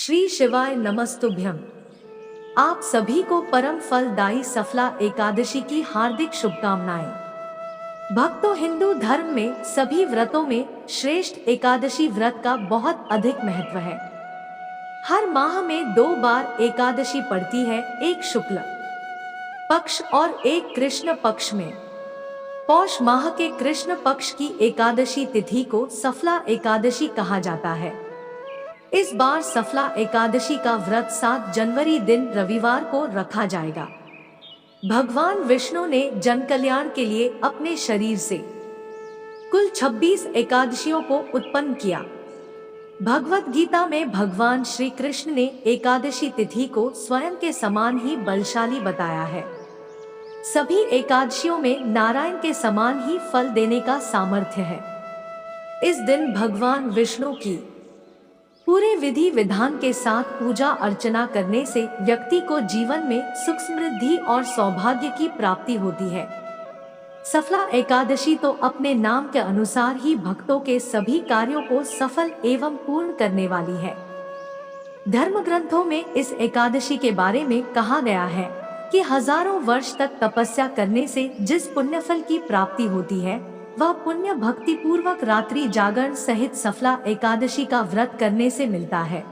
श्री शिवाय नमस्तुभ्यम। आप सभी को परम फलदायी सफला एकादशी की हार्दिक शुभकामनाएं। भक्तों, हिंदू धर्म में सभी व्रतों में श्रेष्ठ एकादशी व्रत का बहुत अधिक महत्व है। हर माह में 2 बार एकादशी पड़ती है, एक शुक्ल पक्ष और एक कृष्ण पक्ष में। पौष माह के कृष्ण पक्ष की एकादशी तिथि को सफला एकादशी कहा जाता है। इस बार सफला एकादशी का व्रत 7 जनवरी दिन रविवार को रखा जाएगा। भगवान विष्णु ने जन कल्याण के लिए अपने शरीर से कुल 26 एकादशियों को उत्पन्न किया। भगवत गीता में भगवान श्री कृष्ण ने एकादशी तिथि को स्वयं के समान ही बलशाली बताया है। सभी एकादशियों में नारायण के समान ही फल देने का सामर्थ्य है। इस दिन भगवान विष्णु की पूरे विधि विधान के साथ पूजा अर्चना करने से व्यक्ति को जीवन में सुख समृद्धि और सौभाग्य की प्राप्ति होती है। सफला एकादशी तो अपने नाम के अनुसार ही भक्तों के सभी कार्यों को सफल एवं पूर्ण करने वाली है। धर्म ग्रंथों में इस एकादशी के बारे में कहा गया है कि हजारों वर्ष तक तपस्या करने से जिस पुण्य फल की प्राप्ति होती है, वह पुण्य भक्ति पूर्वक रात्रि जागरण सहित सफला एकादशी का व्रत करने से मिलता है।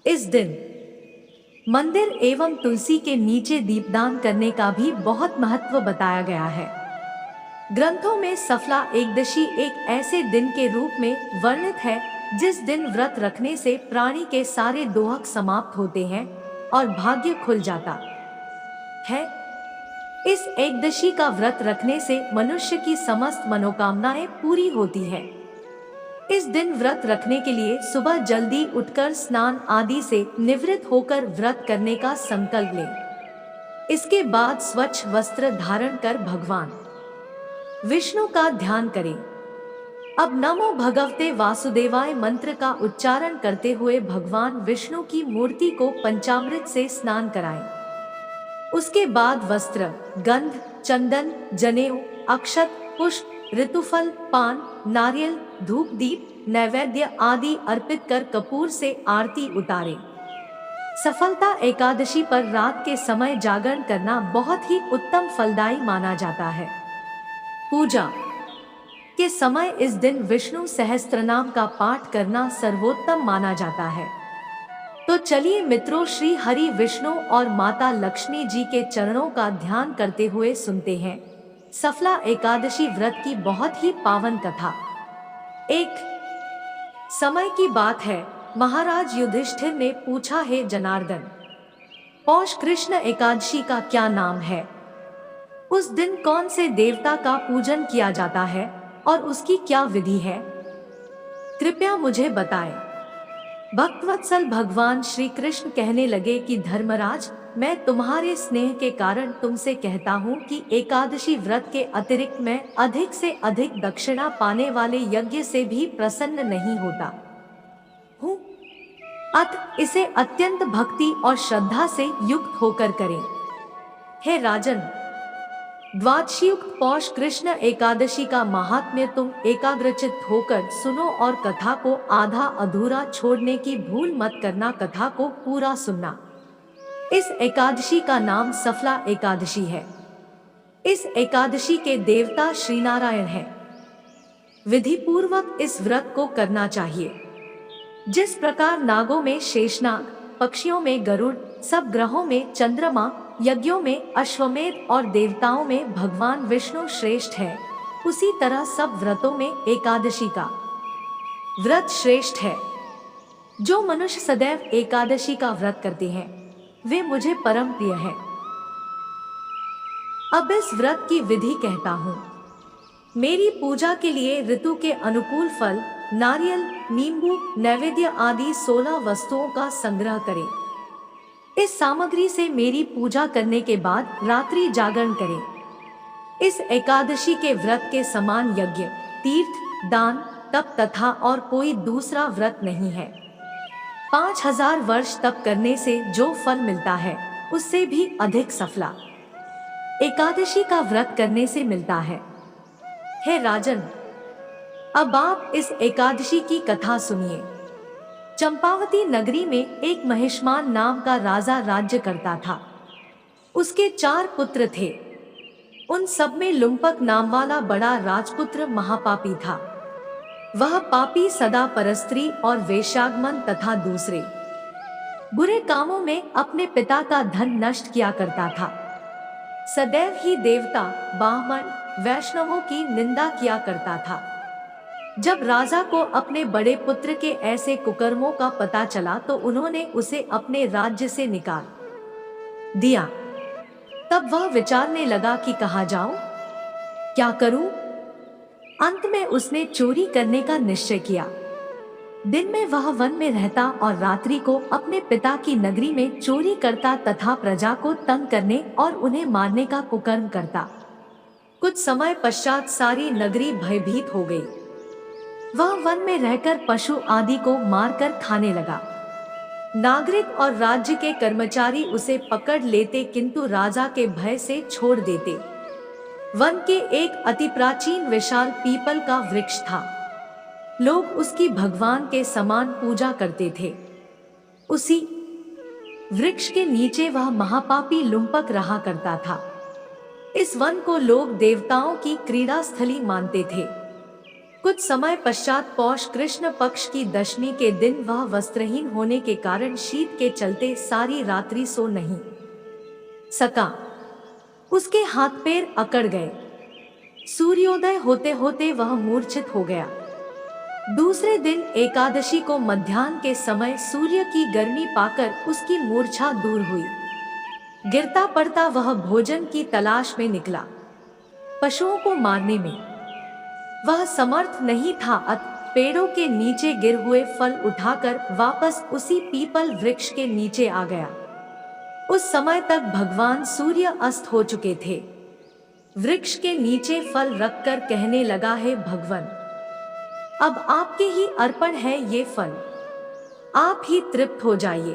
इस दिन मंदिर एवं तुलसी के नीचे दीपदान करने का भी बहुत महत्व बताया गया है। ग्रंथों में सफला एकादशी एक ऐसे दिन के रूप में वर्णित है जिस दिन व्रत रखने से प्राणी के सारे दोहक समाप्त होते हैं और भाग्य खुल जाता है। इस एकादशी का व्रत रखने से मनुष्य की समस्त मनोकामनाएं पूरी होती है। इस दिन व्रत रखने के लिए सुबह जल्दी उठकर स्नान आदि से निवृत्त होकर व्रत करने का संकल्प लें। इसके बाद स्वच्छ वस्त्र धारण कर भगवान विष्णु का ध्यान करें। अब नमो भगवते वासुदेवाय मंत्र का उच्चारण करते हुए भगवान विष्णु की मूर्ति को पंचामृत से स्नान कराएं। उसके बाद वस्त्र, गंध, चंदन, जनेऊ, अक्षत, पुष्प, ऋतुफल, पान, नारियल, धूप दीप, नैवेद्य आदि अर्पित कर कपूर से आरती उतारें। सफलता एकादशी पर रात के समय जागरण करना बहुत ही उत्तम फलदायी माना जाता है। पूजा के समय इस दिन विष्णु सहस्त्रनाम का पाठ करना सर्वोत्तम माना जाता है। तो चलिए मित्रों, श्री हरि विष्णु और माता लक्ष्मी जी के चरणों का ध्यान करते हुए सुनते हैं सफला एकादशी व्रत की बहुत ही पावन कथा। एक समय की बात है, महाराज युधिष्ठिर ने पूछा, हे जनार्दन, पौष कृष्ण एकादशी का क्या नाम है? उस दिन कौन से देवता का पूजन किया जाता है और उसकी क्या विधि है? कृपया मुझे बताएं। भक्तवत्सल भगवान श्री कृष्ण कहने लगे कि धर्मराज, मैं तुम्हारे स्नेह के कारण तुमसे कहता हूँ कि एकादशी व्रत के अतिरिक्त मैं अधिक से अधिक दक्षिणा पाने वाले यज्ञ से भी प्रसन्न नहीं होता हूँ। अत इसे अत्यंत भक्ति और श्रद्धा से युक्त होकर करें। हे राजन, द्वादशीयुक्त पौष कृष्ण एकादशी का महात्म्य तुम एकाग्रचित होकर सुनो और कथा को आधा अधूरा छोड़ने की भूल मत करना। कथा को पूरा सुनना। इस एकादशी का नाम सफला एकादशी है। इस एकादशी के देवता श्री नारायण हैं। विधि पूर्वक इस व्रत को करना चाहिए। जिस प्रकार नागों में शेषनाग, पक्षियों में गरुड़, सब ग्रहों में चंद्रमा, यज्ञों में अश्वमेध और देवताओं में भगवान विष्णु श्रेष्ठ है, उसी तरह सब व्रतों में एकादशी का व्रत श्रेष्ठ है। जो मनुष्य सदैव एकादशी का व्रत करते हैं वे मुझे परम प्रिय है। अब इस व्रत की विधि कहता हूँ। मेरी पूजा के लिए ऋतु के अनुकूल फल, नारियल, नींबू, नैवेद्य आदि 16 वस्तुओं का संग्रह करें। इस सामग्री से मेरी पूजा करने के बाद रात्रि जागरण करें। इस एकादशी के व्रत के समान यज्ञ, तीर्थ, दान, तप तथा और कोई दूसरा व्रत नहीं है। 5000 वर्ष तप करने से जो फल मिलता है उससे भी अधिक सफला एकादशी का व्रत करने से मिलता है। हे राजन, अब आप इस एकादशी की कथा सुनिए। चंपावती नगरी में एक महिष्मान नाम का राजा राज्य करता था। उसके 4 पुत्र थे। उन सब में लुम्पक नाम वाला बड़ा राजपुत्र महापापी था। वह पापी सदा परस्त्री और वेश्यागमन तथा दूसरे बुरे कामों में अपने पिता का धन नष्ट किया करता था। सदैव ही देवता, ब्राह्मण, वैष्णवों की निंदा किया करता था। जब राजा को अपने बड़े पुत्र के ऐसे कुकर्मों का पता चला तो उन्होंने उसे अपने राज्य से निकाल दिया। तब वह विचारने लगा कि कहाँ जाऊं, क्या करूं? अंत में उसने चोरी करने का निश्चय किया। दिन में वह वन में रहता और रात्रि को अपने पिता की नगरी में चोरी करता तथा प्रजा को तंग करने और उन्हें मारने का कुकर्म करता। कुछ समय पश्चात सारी नगरी भयभीत हो गई। वह वन में रहकर पशु आदि को मारकर खाने लगा। नागरिक और राज्य के कर्मचारी उसे पकड़ लेते किंतु राजा के भय से छोड़ देते। वन के एक अति प्राचीन विशाल पीपल का वृक्ष था। लोग उसकी भगवान के समान पूजा करते थे। उसी वृक्ष के नीचे वह महापापी लुम्पक रहा करता था। इस वन को लोग देवताओं की क्रीड़ा स्थली मानते थे। कुछ समय पश्चात पौष कृष्ण पक्ष की दशमी के दिन वह वस्त्रहीन होने के कारण शीत के चलते सारी रात्रि सो नहीं सका। उसके हाथ पैर अकड़ गए। सूर्योदय होते होते वह मूर्छित हो गया। दूसरे दिन एकादशी को मध्याह्न के समय सूर्य की गर्मी पाकर उसकी मूर्छा दूर हुई। गिरता पड़ता वह भोजन की तलाश में निकला। पशुओं को मारने में वह समर्थ नहीं था, अतः पेड़ों के नीचे गिर हुए फल उठाकर वापस उसी पीपल वृक्ष के नीचे आ गया। उस समय तक भगवान सूर्य अस्त हो चुके थे। वृक्ष के नीचे फल रखकर कहने लगा, हे भगवान, अब आपके ही अर्पण है ये फल, आप ही तृप्त हो जाइए।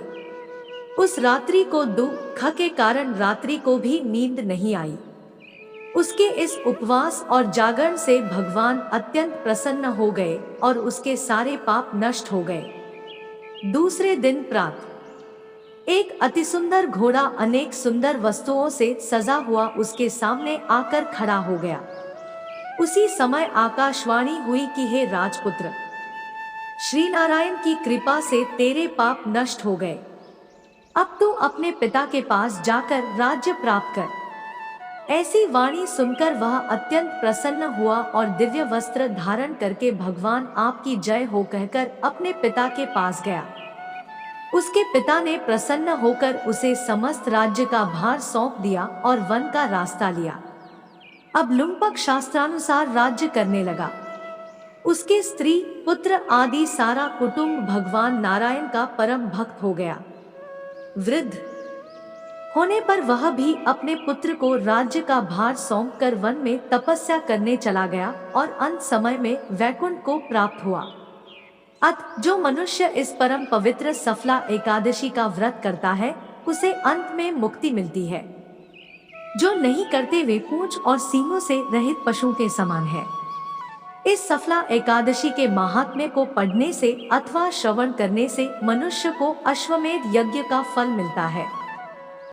उस रात्रि को दुख के कारण रात्रि को भी नींद नहीं आई। उसके इस उपवास और जागरण से भगवान अत्यंत प्रसन्न हो गए और उसके सारे पाप नष्ट हो गए। दूसरे दिन प्रातः एक अति सुंदर घोड़ा अनेक सुंदर वस्तुओं से सजा हुआ उसके सामने आकर खड़ा हो गया। उसी समय आकाशवाणी हुई कि हे राजपुत्र, श्री नारायण की कृपा से तेरे पाप नष्ट हो गए। अब तू अपने पिता के पास जाकर राज्य प्राप्त कर। ऐसी वाणी सुनकर वह अत्यंत प्रसन्न हुआ और दिव्य वस्त्र धारण करके भगवान आपकी जय हो कहकर अपने पिता के पास गया। उसके पिता ने प्रसन्न होकर उसे समस्त राज्य का भार सौंप दिया और वन का रास्ता लिया। अब लुम्पक शास्त्रानुसार राज्य करने लगा। उसके स्त्री, पुत्र आदि सारा कुटुंब भगवान नारायण का परम भक्त हो गया। वृद्ध होने पर वह भी अपने पुत्र को राज्य का भार सौंपकर वन में तपस्या करने चला गया और अंत समय में वैकुंठ को प्राप्त हुआ। अतः जो मनुष्य इस परम पवित्र सफला एकादशी का व्रत करता है उसे अंत में मुक्ति मिलती है। जो नहीं करते वे पूंछ और सींगों से रहित पशु के समान है। इस सफला एकादशी के महात्म्य को पढ़ने से अथवा श्रवण करने से मनुष्य को अश्वमेध यज्ञ का फल मिलता है।